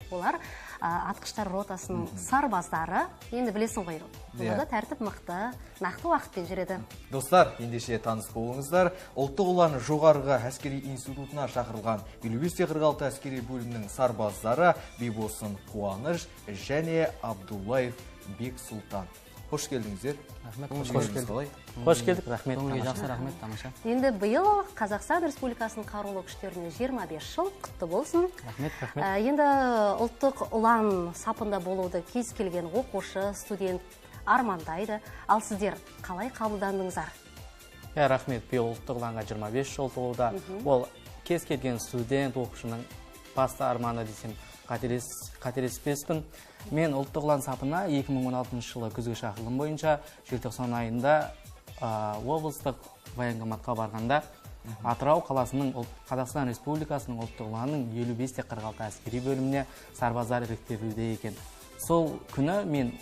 Олар атқыштар ротасының сарбаздары. Енді білесің ғой, оларда тәртіп мықты, нақты уақытпен жүреді. Достар, ендеше таныс болыңыздар. Ұлттық ұлан жоғарғы әскери институтына шақырылған 55-46 әскери бөлімнің сарбаздары Бибосын Қуаныш және Абдуллаев Бексұлтан. Қош келдіңіздер. Қош келдік, рахмет. Жақсы, рахмет, тамаша. Енді биыл Қазақстан Республикасының қарулы күштеріне 25 жыл құтты болсын. Рахмет. Енді ұлттық ұлан сапында болуды кез келген оқушы, студент армандайды. Ал сіздер қалай қабылдандыңыздар? Рахмет, биыл ұлттық ұланға 25 жыл толуда. Ол кез келген студент, оқушының басты арманы десем қателеспеспін. Мен ұлттық ұлан сапына 2016 жылы күзгі шақырылым бойынша желтоқсан айында облыстық военкоматқа барғанда Атырау қаласының Қазақстан Республикасының ұлттық ұланының 55-46 әскери бөліміне сарбаздар іріктелуде екен. Сол күні мен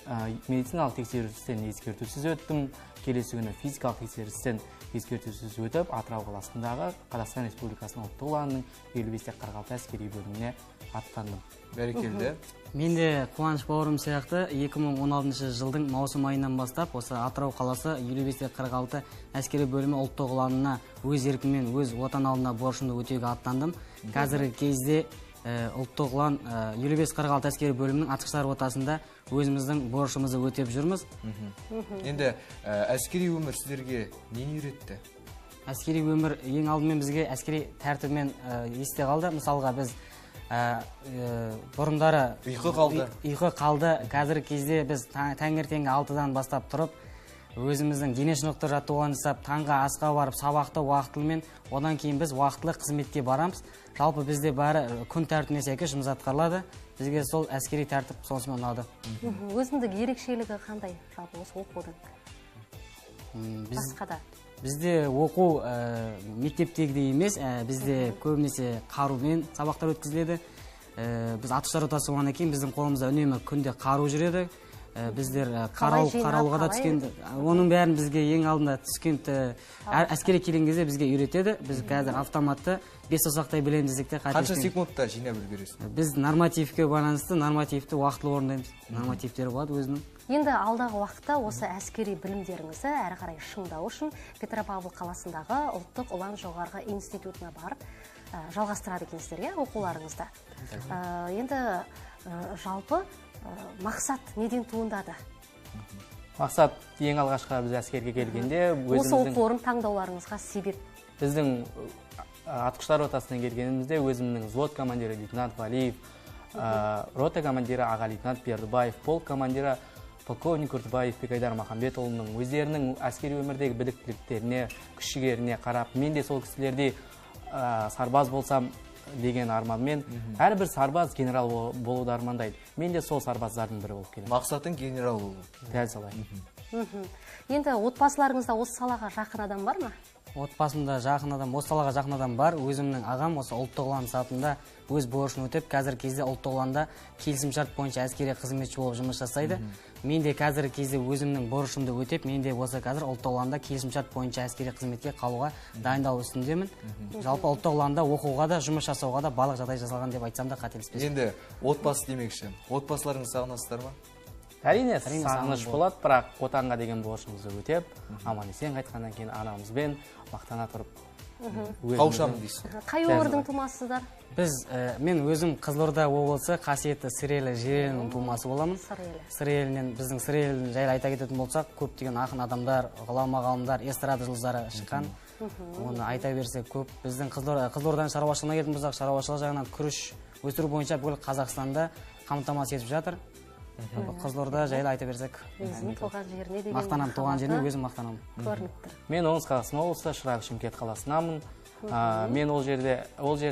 медициналық тексерістен ескертусіз өттім. Келесі күні физикалық тексерістен ескертусіз өтіп, Атырау қаласындағы Қазақстан Республикасының ұлттық ұланының 55-46 әскери бөліміне аттандым. Бәрекелді. Мен де Қуаныш бауырым сияқты 2016 жылдың маусым айынан бастап, осы Атырау қаласы 55-46 әскери бөлімі ұлттық ұланына өз еркіммен өз отан алдында борышымды өтеуге аттандым. Қазіргі кезде ұлттық ұлан 55-46 әскери бөлімінің атқыштар ротасында өзіміздің борышымызды өтеп жүрміз. Енді әскери өмір сіздерге нені үйретті? Әскери өмір ең алдымен бізге әскери тәртібімен есте қалды. Мысалға біз бұрындары ұйқы қалды. Қазіргі кезде біз таңертеңгі 6-дан бастап тұрып, өзіміздің дене шынықтыру жаттығуын жасап, таңғы асқа барып, сабақты уақытылымен, одан кейін біз уақытылы қызметке барамыз. Жалпы бізде бәрі күн тәртібіне сәйкес жұмыс атқарылады. Бізге сол әскери тәртіп сонысымен ұнады. Өзіндік ерекшелігі қандай жалпы осы оқудың? Басқада? Бізде оқу мектептегідей емес, бізде көбінесе қарумен сабақтар өткізіледі. Біз атқыштар ротасы болғаннан кейін біздің қолымызда үнемі күнде қару жүреді. Біздер қарауылға да түскен, оның бәрін бізге ең алдында түскен әскери келген кезде бізге үйретеді. Біз қазір автоматты 5 саусақтай білеміз десек те қанша секундта жинап үлгересіз? Біз нормативке байланысты нормативті уақытлы орындаймыз. Нормативтері болады өзінің. Енді алдағы уақытта осы әскери білімдеріңізді әрі қарай шыңдау үшін Петропавл қаласындағы ұлттық ұлан жоғарғы институтына барып жалғастырады екенсіздер, оқуларыңызда. Енді жалпы мақсат неден туындады? Мақсат ең алғашқы біз әскерге келгенде осы оқу орнын таңдауларыңызға себеп? Біздің атқыштар ротасынан келгенімізде өзімнің взвод командирі лейтенант Валиев, рота командирі аға лейтенант Бердібаев, полк командирі полковник Үртібаев Бекайдар Махамбетұлының өздерінің әскери өмірдегі біліктіліктеріне, күш-жігеріне қарап, мен де сол кісілердей сарбаз болсам деген арманмен, әрбір сарбаз генерал болуды армандайды. Мен де сол сарбаздардың бірі болып келемін. Мақсатың генерал болу. Дәл солай. Енді отбасыларыңызда осы салаға жақын адам бар ма? Отбасымда жақын адам, осы салаға жақын адам бар. Өзімнің ағам осы ұлттық ұлан сапында өз борышын өтеп, қазіргі кезде ұлттық ұланда келісімшарт бойынша әскери қызметші болып жұмыс жасайды. Мен де қазіргі кезде өзімнің борышымды өтеп, мен де осы қазір ұлттық ұланда келісімшарт бойынша әскери қызметке қалуға дайындалу үстіндемін. Жалпы ұлттық ұланда оқуға да, жұмыс жасауға да барлық жағдай жасалған деп айтсам да қателеспеспін. Енді отбасы демекші, отбасыларыңызды сағынасыздар ма? Әрине, сағыныш болады, бірақ отанға деген борышымызды өтеп, аман-есен қайтқаннан кейін анамызбен мақтана тұрып қауышамын дейсіз. Қай өңірдің тумасысыздар? Мен өзім Қызылорда облысы қасиетті Сыр-Елі жерінің тумасы боламын. Сыр-Елінен, біздің Сыр-Елін жайлы айта кететін болсақ, көптеген ақын адамдар, ғұлама ғалымдар, эстрада жұлдыздары шыққан. Оны айта берсек көп. Біздің Қызылорданың шаруашылығына келетін болсақ, шаруашылық жағынан күріш өсіру бойынша бүкіл Қазақстанда қамтамасыз етіп жатыр. Қызылорда жайлы айта берсек, мақтанам, туған жеріне өзім мақтанам. Мен оңтүстік Қазақстан облысы Шырайлы Шымкент қаласынамын. Мен ол жерде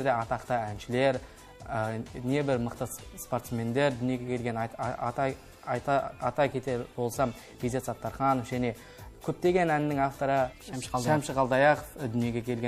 атақты әншілер, небір мықты спортсмендер дүниеге келген ата кетер болсам, Бизет Саттарханов және көптеген әннің авторы Шәмші Қалдаяқов дүниеге келген.